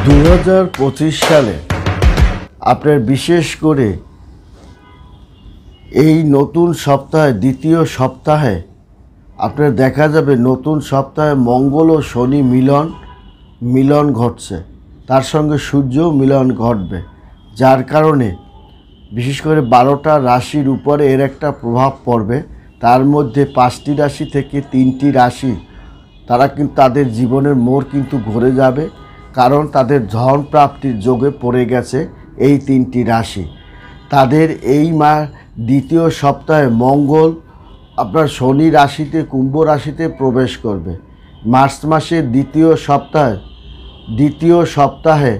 2025 সালে আপনার বিশেষ করে এই নতুন সপ্তাহে দ্বিতীয় সপ্তাহে আপনার দেখা যাবে নতুন সপ্তাহে মঙ্গল ও শনি মিলন ঘটছে, তার সঙ্গে সূর্য মিলন ঘটবে, যার কারণে বিশেষ করে 12টা রাশির উপরে এর একটা প্রভাব পড়বে। তার মধ্যে 5টি রাশি থেকে 3টি রাশি তারা কিন্তু তাদের জীবনের মোড় কিন্তু ঘুরে যাবে, কারণ তাদের ধন প্রাপ্তির যোগে পড়ে গেছে এই 3টি রাশি। তাদের এই দ্বিতীয় সপ্তাহে মঙ্গল আপনার শনি রাশিতে কুম্ভ রাশিতে প্রবেশ করবে। মার্চ মাসের দ্বিতীয় সপ্তাহে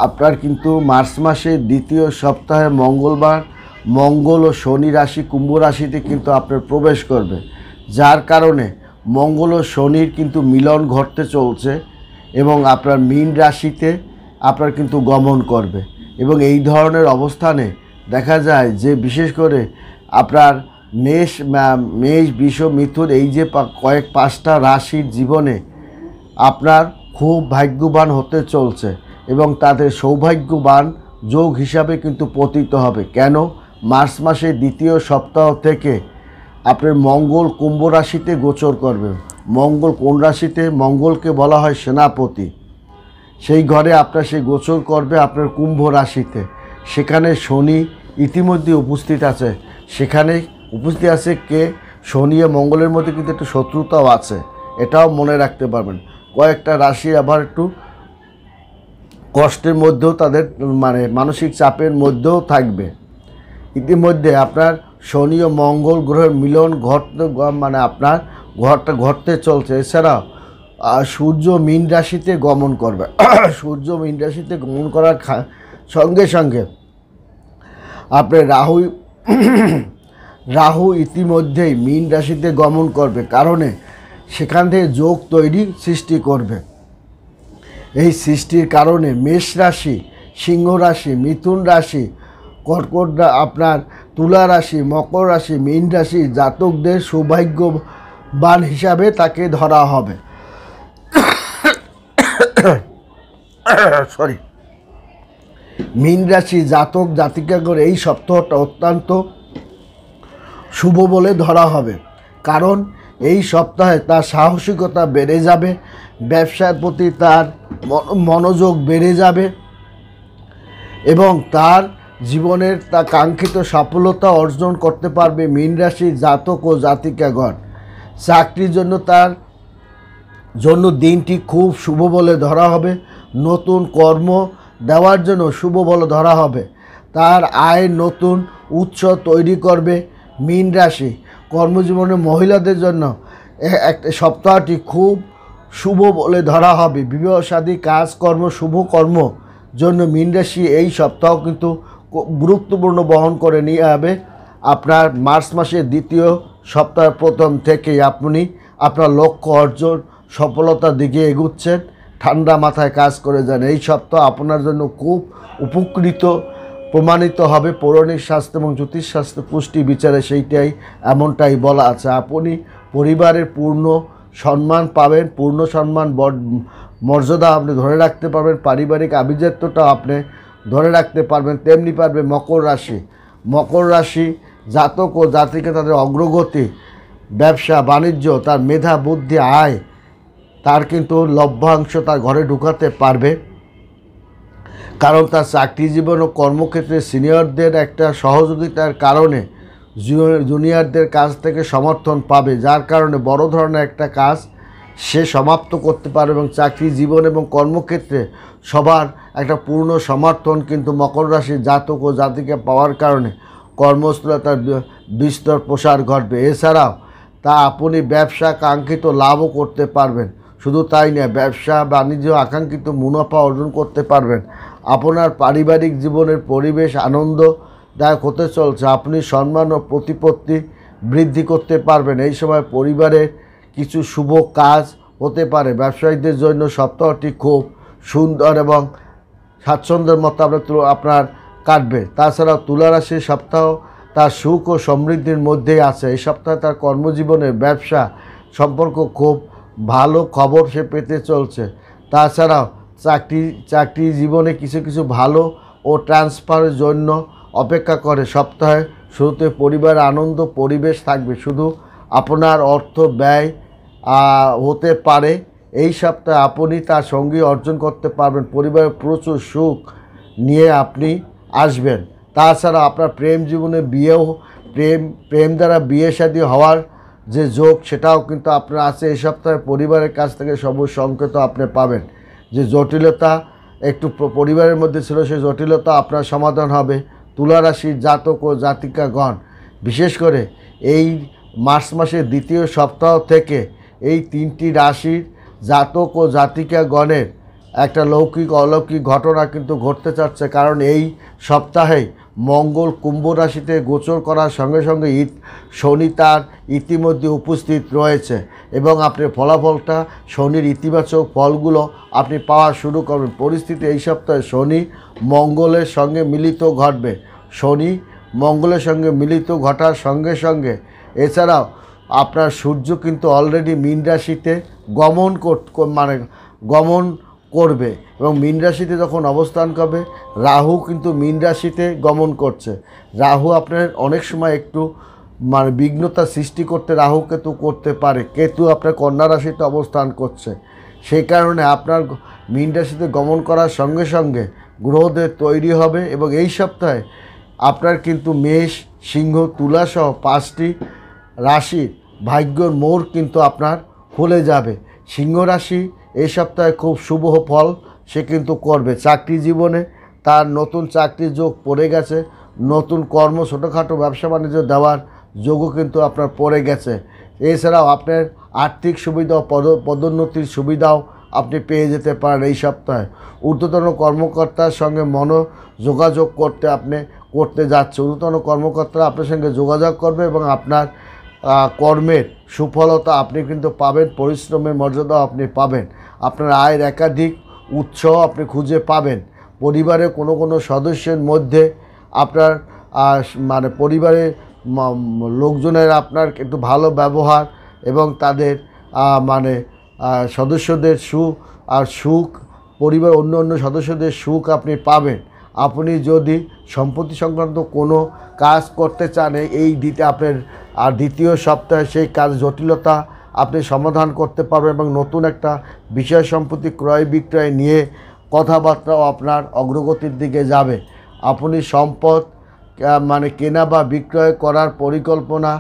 আপনার কিন্তু মার্চ মাসের দ্বিতীয় সপ্তাহে মঙ্গল ও শনি রাশি কুম্ভ রাশিতে কিন্তু আপনার প্রবেশ করবে, যার কারণে মঙ্গল ও শনির কিন্তু মিলন ঘটতে চলছে এবং আপনার মীন রাশিতে আপনার কিন্তু গমন করবে। এবং এই ধরনের অবস্থানে দেখা যায় যে বিশেষ করে আপনার মেষ বৃষ মিথুন এই যে কয়েক 5টা রাশির জীবনে আপনার খুব ভাগ্যবান হতে চলছে এবং তাদের সৌভাগ্যবান যোগ হিসাবে কিন্তু পতিত হবে। কেন? মার্চ মাসের দ্বিতীয় সপ্তাহ থেকে আপনার মঙ্গল কুম্ভ রাশিতে গোচর করবে। মঙ্গল কোন রাশিতে? মঙ্গলকে বলা হয় সেনাপতি। সেই ঘরে আপনার সে গোচর করবে আপনার কুম্ভ রাশিতে। সেখানে শনি ইতিমধ্যে উপস্থিত আছে। সেখানে উপস্থিত আছে কে? শনি ও মঙ্গলের মধ্যে কিন্তু একটু শত্রুতাও আছে, এটাও মনে রাখতে পারবেন। কয়েকটা রাশি আবার একটু কষ্টের মধ্যেও তাদের মানসিক চাপের মধ্যেও থাকবে। ইতিমধ্যে আপনার শনি ও মঙ্গল গ্রহের মিলন আপনার ঘটতে চলছে। এছাড়াও সূর্য মীন রাশিতে গমন করবে। সূর্য মীন রাশিতে গমন করার সঙ্গে সঙ্গে আপনার রাহু ইতিমধ্যেই মীন রাশিতে গমন করবে, কারণে সেখান থেকে যোগ সৃষ্টি করবে। এই সৃষ্টির কারণে মেষ রাশি, সিংহ রাশি, মিথুন রাশি, কর্কট আপনার তুলা রাশি, মকর রাশি, মীন রাশি জাতকদের সৌভাগ্যবান হিসাবে তাকে ধরা হবে। মীন রাশি জাতক জাতিকাগণ এই সপ্তাহটা অত্যন্ত শুভ বলে ধরা হবে, কারণ এই সপ্তাহে তার সাহসিকতা বেড়ে যাবে, ব্যবসার প্রতি তার মনোযোগ বেড়ে যাবে এবং তার জীবনের তা কাঙ্ক্ষিত সফলতা অর্জন করতে পারবে মীন রাশির জাতক ও জাতিকাগণ। চাকরির জন্য তার জন্য দিনটি খুব শুভ বলে ধরা হবে। নতুন কর্ম দেওয়ার জন্য শুভ বলে ধরা হবে। তার আয়ের নতুন উৎস তৈরি করবে মীন রাশি। কর্মজীবনে মহিলাদের জন্য একটা সপ্তাহটি খুব শুভ বলে ধরা হবে। বিবাহ শাদী কাজকর্ম শুভ কর্ম জন্য মীন রাশি এই সপ্তাহ কিন্তু গুরুত্বপূর্ণ বহন করে নিয়ে যাবে। আপনার মার্চ মাসের দ্বিতীয় সপ্তাহ প্রথম থেকেই আপনি আপনার লক্ষ্য অর্জন সফলতার দিকে এগুচ্ছেন। ঠান্ডা মাথায় কাজ করে যান। এই সপ্তাহ আপনার জন্য খুব উপকৃত প্রমাণিত হবে। পৌরাণিক শাস্ত্র এবং জ্যোতিষশাস্ত্র পুষ্টি বিচারে এমনটাই বলা আছে। আপনি পরিবারের পূর্ণ সম্মান পাবেন, পূর্ণ সম্মান মর্যাদা আপনি ধরে রাখতে পারবেন, পারিবারিক আভিজাত্যটা আপনি ধরে রাখতে পারবেন। তেমনি পারবে মকর রাশি জাতক ও জাতিকে তাদের অগ্রগতি, ব্যবসা বাণিজ্য, তার মেধা বুদ্ধি আয় তার কিন্তু লভ্যাংশ তার ঘরে ঢুকাতে পারবে, কারণ তার চাকরি জীবন ও কর্মক্ষেত্রে সিনিয়রদের একটা সহযোগিতার কারণে জুনিয়রদের কাছ থেকে সমর্থন পাবে, যার কারণে বড় ধরনের একটা কাজ সে সমাপ্ত করতে পারবে এবং চাকরি জীবন এবং কর্মক্ষেত্রে সবার একটা পূর্ণ সমর্থন কিন্তু মকর রাশির জাতক ও জাতিকে পাওয়ার কারণে কর্মস্থলে তার বিস্তর প্রসার ঘটবে। এছাড়াও আপনি ব্যবসা কাঙ্ক্ষিত লাভও করতে পারবেন। শুধু তাই নয়, ব্যবসা বাণিজ্য আকাঙ্ক্ষিত মুনাফা অর্জন করতে পারবেন। আপনার পারিবারিক জীবনের পরিবেশ আনন্দদায়ক হতে চলছে। আপনি সম্মান ও প্রতিপত্তি বৃদ্ধি করতে পারবেন। এই সময় পরিবারের কিছু শুভ কাজ হতে পারে। ব্যবসায়ীদের জন্য সপ্তাহটি খুব সুন্দর এবং স্বাচ্ছন্দ্যের মতো আপনার কাটবে। তাছাড়াও তুলা রাশির সপ্তাহ তার সুখ ও সমৃদ্ধির মধ্যেই আছে। এই সপ্তাহে তার কর্মজীবনের ব্যবসা সম্পর্ক খুব ভালো খবর সে পেতে চলছে। তাছাড়াও চাকরি জীবনে কিছু কিছু ভালো ও ট্রান্সফারের জন্য অপেক্ষা করে। সপ্তাহে শুরুতে পরিবারের আনন্দ পরিবেশ থাকবে, শুধু আপনার অর্থ ব্যয় হতে পারে। এই সপ্তাহে আপনি তার সঙ্গী অর্জন করতে পারবেন, পরিবারের প্রচুর সুখ নিয়ে আপনি আসবেন। তাছাড়া আপনার প্রেম জীবনে প্রেম দ্বারা বিয়ে শাদী হওয়ার যে যোগ সেটাও কিন্তু আপনার আছে। এই সপ্তাহে পরিবারের কাছ থেকে সবুজ সংকেত আপনি পাবেন। যে জটিলতা একটু পরিবারের মধ্যে ছিল, সেই জটিলতা আপনার সমাধান হবে। তুলা রাশির জাতক ও জাতিকাগণ, বিশেষ করে এই মার্চ মাসের দ্বিতীয় সপ্তাহ থেকে এই 3টি রাশির জাতক ও জাতিকাগণের একটা লৌকিক অলৌকিক ঘটনা কিন্তু ঘটতে চাচ্ছে। কারণ এই সপ্তাহেই মঙ্গল কুম্ভ রাশিতে গোচর করার সঙ্গে সঙ্গে শনি তার ইতিমধ্যে উপস্থিত রয়েছে এবং আপনি ফলাফলটা শনির ইতিবাচক ফলগুলো আপনি পাওয়া শুরু করবেন। পরিস্থিতি এই সপ্তাহে শনি মঙ্গলের সঙ্গে মিলিত ঘটবে। শনি মঙ্গলের সঙ্গে মিলিত ঘটার সঙ্গে সঙ্গে এছাড়াও আপনার সূর্য কিন্তু অলরেডি মীন রাশিতে গমন করবে এবং মীন রাশিতে যখন অবস্থান করবে, রাহু কিন্তু মীন রাশিতে গমন করছে। রাহু আপনার অনেক সময় একটু বিঘ্নতা সৃষ্টি করতে রাহু কেতু করতে পারে। কেতু আপনার কন্যা রাশিতে অবস্থান করছে, সেই কারণে আপনার মীন রাশিতে গমন করার সঙ্গে সঙ্গে গ্রহদের তৈরি হবে এবং এই সপ্তাহে আপনার কিন্তু মেষ, সিংহ, তুলা সহ 5টি রাশির ভাগ্যর মোড় কিন্তু আপনার খুলে যাবে। সিংহ রাশি এই সপ্তাহে খুব শুভ ফল সে কিন্তু করবে। চাকরি জীবনে তার নতুন চাকরির যোগ পড়ে গেছে, নতুন কর্ম ছোটোখাটো ব্যবসা বাণিজ্য দেওয়ার যোগও কিন্তু আপনার পড়ে গেছে। এছাড়াও আপনার আর্থিক সুবিধা, পদোন্নতির সুবিধাও আপনি পেয়ে যেতে পারেন এই সপ্তাহে। ঊর্ধ্বতন কর্মকর্তার সঙ্গে যোগাযোগ করতে যাচ্ছে। ঊর্ধ্বতন কর্মকর্তারা আপনার সঙ্গে যোগাযোগ করবে এবং আপনার কর্মের সুফলতা আপনি কিন্তু পাবেন, পরিশ্রমের মর্যাদাও আপনি পাবেন। আপনার আয়ের একাধিক উৎস আপনি খুঁজে পাবেন। পরিবারের কোনো সদস্যের মধ্যে আপনার পরিবারের লোকজনের আপনার একটু ভালো ব্যবহার এবং তাদের সদস্যদের সুখ, পরিবার অন্য সদস্যদের সুখ আপনি পাবেন। আপনি যদি সম্পত্তি সংক্রান্ত কোনো কাজ করতে চান এই আপনার দ্বিতীয় সপ্তাহে সেই কাজ জটিলতা আপনি সমাধান করতে পারবেন এবং নতুন একটা বিষয় সম্পত্তি ক্রয় বিক্রয় নিয়ে কথাবার্তাও আপনার অগ্রগতির দিকে যাবে। আপনি সম্পদ কেনা বা বিক্রয় করার পরিকল্পনা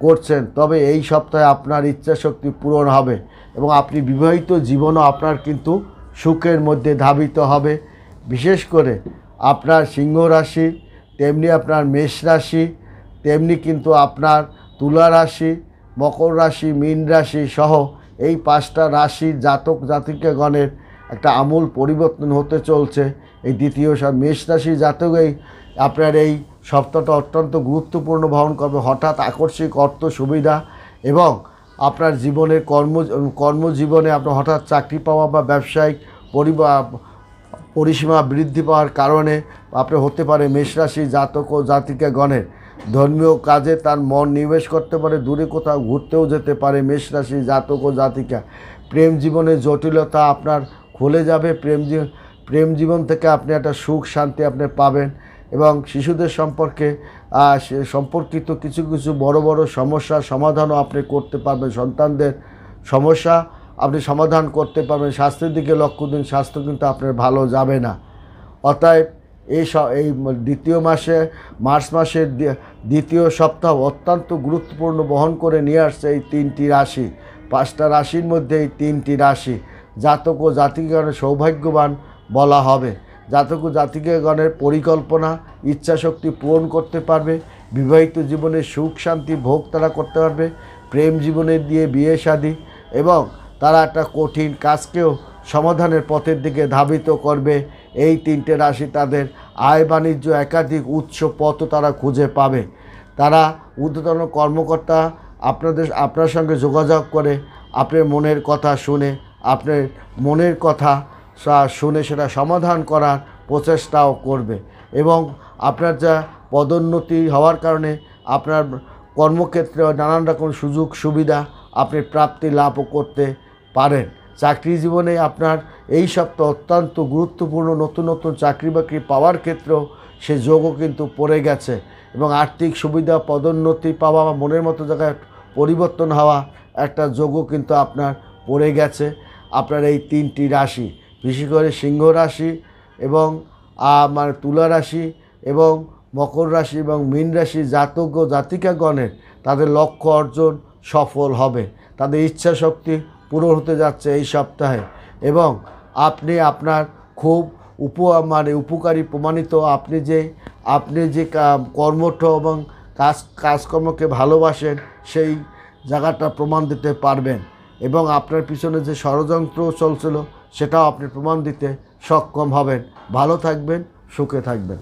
করছেন, তবে এই সপ্তাহে আপনার ইচ্ছাশক্তি পূরণ হবে এবং আপনি বিবাহিত জীবনও আপনার কিন্তু সুখের মধ্যে ধাবিত হবে। বিশেষ করে আপনার সিংহ রাশি, তেমনি আপনার মেষ রাশি, তেমনি কিন্তু আপনার তুলা রাশি, মকর রাশি, মীন রাশি সহ এই 5টা রাশির জাতক জাতিকাগণের একটা আমূল পরিবর্তন হতে চলছে। এই দ্বিতীয় মেষ রাশি জাতকেই আপনার এই সপ্তাহটা অত্যন্ত গুরুত্বপূর্ণ বহন করবে। হঠাৎ আকস্মিক অর্থ সুবিধা এবং আপনার জীবনের কর্মজীবনে আপনার হঠাৎ চাকরি পাওয়া বা ব্যবসায়িক পরিসীমা বৃদ্ধি পাওয়ার কারণে আপনার হতে পারে মেষ রাশি জাতক ও জাতিকাগণের ধর্মীয় কাজে তার মন নিবেশ করতে পারে, দূরে কোথাও ঘুরতেও যেতে পারে মেষ রাশি জাতক ও জাতিকা। প্রেম জীবনের জটিলতা আপনার খুলে যাবে। প্রেম জীবন থেকে আপনি একটা সুখ শান্তি আপনি পাবেন এবং শিশুদের সম্পর্কিত কিছু বড় সমস্যার সমাধানও আপনি করতে পারবেন। সন্তানদের সমস্যা আপনি সমাধান করতে পারবেন। স্বাস্থ্যের দিকে লক্ষ্য দিন, স্বাস্থ্য কিন্তু আপনার ভালো যাবে না। অতএব এই মার্চ মাসের দ্বিতীয় সপ্তাহ অত্যন্ত গুরুত্বপূর্ণ বহন করে নিয়ে আসছে এই 3টি রাশি। 5টা রাশির মধ্যে এই 3টি রাশি জাতক ও জাতিকাগণের সৌভাগ্যবান বলা হবে। জাতক ও জাতিকাগণের পরিকল্পনা ইচ্ছাশক্তি পূরণ করতে পারবে, বিবাহিত জীবনে সুখ শান্তি ভোগ তারা করতে পারবে, প্রেম জীবনে দিয়ে বিয়ে শাদী এবং তারা একটা কঠিন কাজকেও সমাধানের পথের দিকে ধাবিত করবে। এই 3টে রাশি তাদের আয় বাণিজ্য একাধিক উৎস পথও তারা খুঁজে পাবে। তারা ঊর্ধ্বতন কর্মকর্তা আপনার সঙ্গে যোগাযোগ করে আপনার মনের কথা শুনে সেটা সমাধান করার প্রচেষ্টাও করবে এবং আপনার যা পদোন্নতি হওয়ার কারণে আপনার কর্মক্ষেত্রে নানান রকম সুযোগ সুবিধা আপনি প্রাপ্তি লাভও করতে পারেন। চাকরি জীবনে আপনার এই সপ্তাহ অত্যন্ত গুরুত্বপূর্ণ, নতুন নতুন চাকরি বাকরি পাওয়ার ক্ষেত্রেও সে যোগও কিন্তু পড়ে গেছে এবং আর্থিক সুবিধা, পদোন্নতি পাওয়া বা মনের মতো জায়গায় পরিবর্তন হওয়া একটা যোগও কিন্তু আপনার পড়ে গেছে। আপনার এই 3টি রাশি, বিশেষ করে সিংহ রাশি এবং মানে তুলা রাশি এবং মকর রাশি এবং মীন রাশি জাতক ও জাতিকাগণের তাদের লক্ষ্য অর্জন সফল হবে, তাদের ইচ্ছা শক্তি পূরণ হতে যাচ্ছে এই সপ্তাহে এবং আপনি আপনার খুব উপকারী প্রমাণিত। আপনি যে কর্মঠ এবং কাজকর্মকে ভালোবাসেন সেই জায়গাটা প্রমাণ দিতে পারবেন এবং আপনার পিছনে যে ষড়যন্ত্র চলছিল সেটাও আপনি প্রমাণ দিতে সক্ষম হবেন। ভালো থাকবেন, সুখে থাকবেন।